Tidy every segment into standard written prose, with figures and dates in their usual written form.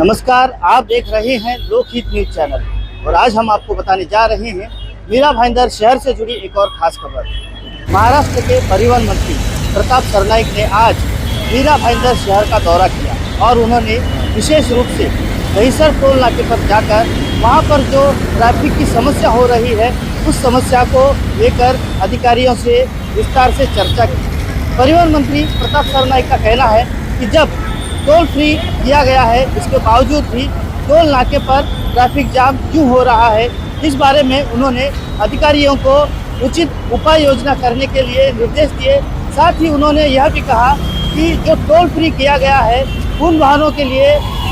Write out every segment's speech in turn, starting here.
नमस्कार, आप देख रहे हैं लोकहित न्यूज चैनल और आज हम आपको बताने जा रहे हैं मीरा भाईंदर शहर से जुड़ी एक और खास खबर। महाराष्ट्र के परिवहन मंत्री प्रताप सरनाईक ने आज मीरा भाईंदर शहर का दौरा किया और उन्होंने विशेष रूप से दहीसर टोल नाके पर जाकर वहां पर जो ट्रैफिक की समस्या हो रही है उस समस्या को लेकर अधिकारियों से विस्तार से चर्चा की। परिवहन मंत्री प्रताप सरनाईक का कहना है कि जब टोल फ्री किया गया है इसके बावजूद भी टोल नाके पर ट्रैफिक जाम क्यों हो रहा है, इस बारे में उन्होंने अधिकारियों को उचित उपाय योजना करने के लिए निर्देश दिए। साथ ही उन्होंने यह भी कहा कि जो टोल फ्री किया गया है उन वाहनों के लिए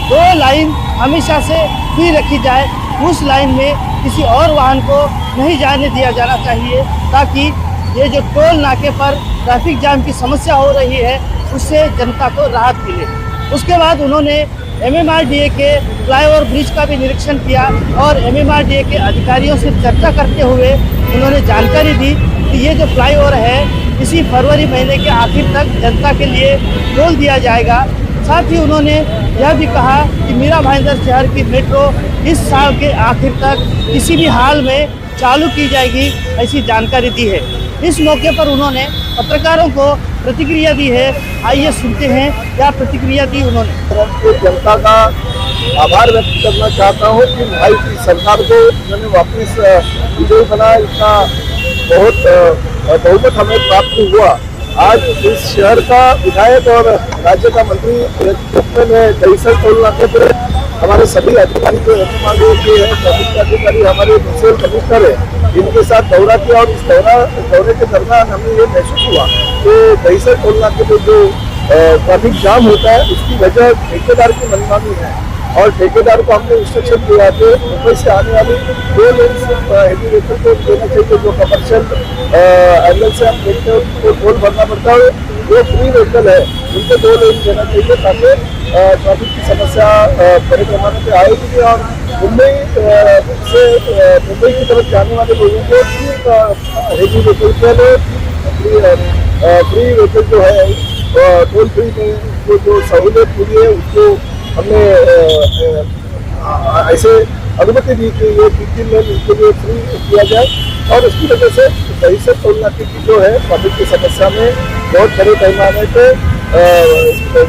2 लाइन हमेशा से फ्री रखी जाए, उस लाइन में किसी और वाहन को नहीं जाने दिया जाना चाहिए ताकि ये जो टोल नाके पर ट्रैफिक जाम की समस्या हो रही है उससे जनता को राहत मिले। उसके बाद उन्होंने MMRDA के फ्लाईओवर ब्रिज का भी निरीक्षण किया और MMRDA के अधिकारियों से चर्चा करते हुए उन्होंने जानकारी दी कि ये जो फ्लाईओवर है इसी फरवरी महीने के आखिर तक जनता के लिए खोल दिया जाएगा। साथ ही उन्होंने यह भी कहा कि मीरा भाईंदर शहर की मेट्रो इस साल के आखिर तक किसी भी हाल में चालू की जाएगी, ऐसी जानकारी दी है। इस मौके पर उन्होंने पत्रकारों को प्रतिक्रिया दी है। आइए सुनते हैं क्या प्रतिक्रिया दी उन्होंने। जनता का आभार व्यक्त करना चाहता हूँ कि भाई की सरकार को उन्होंने वापस विजयी बनाया, इतना बहुत बहुमत हमें प्राप्त हुआ। आज इस शहर का विधायक और राज्य का मंत्री ने दहीसर टोल नाके पर हमारे सभी अधिकारी जो MMRDA है, ट्रैफिक अधिकारी हमारे म्यूनसिपल कमिश्नर है, इनके साथ दौरा किया और इस दौरे के दौरान हमें ये महसूस हुआ कि दहीसर टोल नाके पर जो ट्रैफिक जाम होता है उसकी वजह ठेकेदार की मनमानी है और ठेकेदार को हमने इंस्ट्रक्शन दिया कि मुंबई से आने वाली 2 लेन हेवी व्हीकल को देना चाहिए, जो कमर्शियल एंगल से हम देखते हैं उनको टोल भरना पड़ता है, जो फ्री व्हीकल है उनको 2 लेन देना चाहिए ताकि ट्रैफिक की समस्या बड़े पैमाने पर आएगी और मुंबई की तरफ जाने वाले लोगों को हेवी व्हीकल के लिए फ्री व्हीकल जो है टोल फ्री में जो सहूलियत मिली है उसको हमने ऐसे अनुमति दी कि ये 3 लेन उनके लिए फ्री किया जाए और उसकी वजह से दहीसर टोल नाके की जो है ट्रैफिक की समस्या में बहुत बड़े पैमाने पर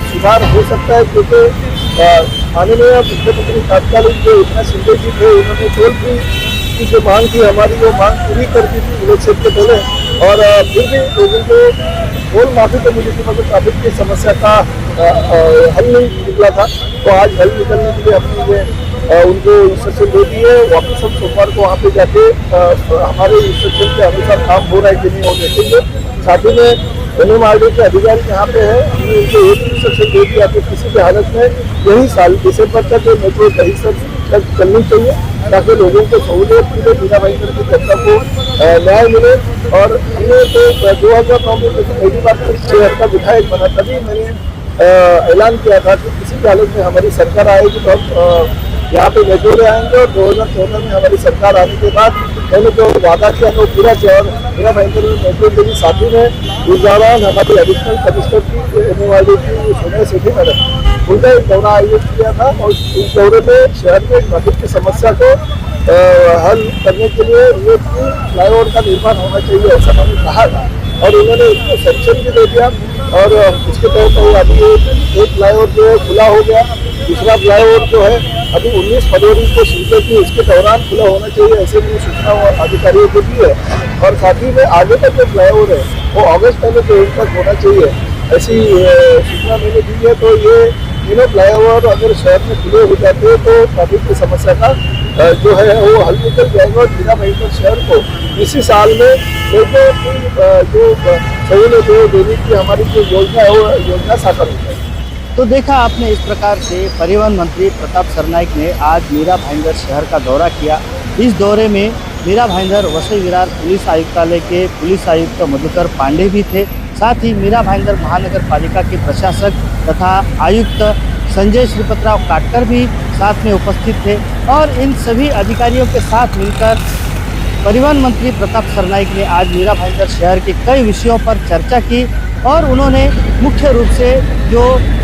सुधार हो सकता है, क्योंकि आने में मुख्यमंत्री तात्कालिक जो इतना शिंदे जी थे उन्होंने टोल फ्री की जो मांग थी हमारी वो मांग पूरी कर दी थी इलेक्शन के पहले और फिर भी लोगों को टोल माफी तो मिली थी मगर ट्रैफिक की समस्या का हल नहीं निकला था। तो आज हल निकलने के लिए हमने ये उनको इंस्ट्रक्शन दे दिए। वापस हम सोमवार को वहाँ पे जाके हमारे इंस्ट्रक्शन के अनुसार काम हो रहा है कि नहीं हो देखेंगे। साथ ही में MMRDA के अधिकारी यहाँ पे है, हमने उनको एक इंस्ट्रक्शन दे दिया कि किसी भी हालत में यही साल दिसंबर तक मेट्रो दहीसर तक चलनी चाहिए ताकि लोगों को सहूलियत मिले, मीरा भाईंदर की जनता को न्याय मिले। और हमने तो 2009 में जैसे पहली बार शहर का विधायक बना तभी मैंने ऐलान किया था कि किसी भी हालत में हमारी सरकार आएगी तो हम यहाँ पे मेट्रो ले आएंगे और 2014 में हमारी सरकार आने के बाद मैंने जो वादा किया तो पूरा किया और मीरा भाईंदर में मेट्रो के लिए साथी में इस दौरान हमारी एडिशनल कमिश्नर की MMRDA की सोनिया सेठी मैडम उनका एक दौरा आयोजित किया था और इस दौरे में शहर में ट्रैफिक की समस्या को हल करने के लिए ये फ्लाईओवर का निर्माण होना चाहिए ऐसा मैंने कहा था और उन्होंने उसको सैंक्शन भी दे दिया और उसके तहत अभी एक फ्लाईओवर जो है खुला हो गया, दूसरा फ्लाईओवर जो है अभी 19 फरवरी को शिंदे की इसके दौरान खुला होना चाहिए, ऐसे भी सूचना अधिकारियों को दी है। और साथ ही में आगे तक जो फ्लाईओवर है वो अगस्त महीने के एंड तक होना चाहिए, ऐसी सूचना मैंने दी है। तो ये तीनों फ्लाईओवर अगर शहर में खुले हो जाते हैं तो ट्रैफिक की समस्या का जो है वो हल निकल जाएगा और मीरा भाईंदर शहर को इसी साल में जो सहूलियत देने की हमारी जो योजना है वो योजना साकार हो जाएगी। तो देखा आपने, इस प्रकार से परिवहन मंत्री प्रताप सरनाईक ने आज मीरा भाईंदर शहर का दौरा किया। इस दौरे में मीरा भाईंदर वसई विरार पुलिस आयुक्तालय के पुलिस आयुक्त मधुकर पांडे भी थे। साथ ही मीरा भाईंदर महानगर पालिका के प्रशासक तथा आयुक्त संजय श्रीपतराव काटकर भी साथ में उपस्थित थे और इन सभी अधिकारियों के साथ मिलकर परिवहन मंत्री प्रताप सरनाईक ने आज मीरा भाईंदर शहर के कई विषयों पर चर्चा की और उन्होंने मुख्य रूप से जो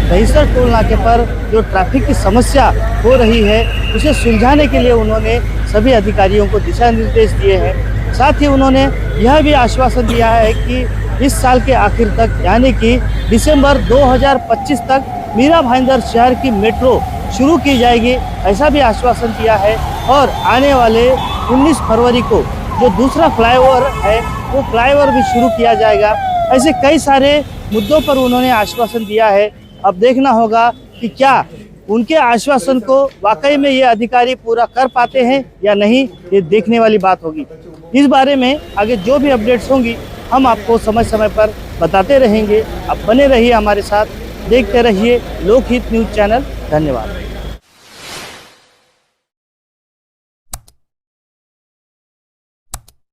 दहीसर टोल नाके पर जो ट्रैफिक की समस्या हो रही है उसे सुलझाने के लिए उन्होंने सभी अधिकारियों को दिशा निर्देश दिए हैं। साथ ही उन्होंने यह भी आश्वासन दिया है कि इस साल के आखिर तक यानी कि दिसंबर 2025 तक मीरा भाईंदर शहर की मेट्रो शुरू की जाएगी, ऐसा भी आश्वासन दिया है। और आने वाले 19 फरवरी को जो दूसरा फ्लाईओवर है वो फ्लाईओवर भी शुरू किया जाएगा। ऐसे कई सारे मुद्दों पर उन्होंने आश्वासन दिया है। अब देखना होगा कि क्या उनके आश्वासन को वाकई में ये अधिकारी पूरा कर पाते हैं या नहीं, ये देखने वाली बात होगी। इस बारे में आगे जो भी अपडेट्स होंगी हम आपको समय समय पर बताते रहेंगे। आप बने रहिए हमारे साथ, देखते रहिए लोकहित न्यूज़ चैनल। धन्यवाद।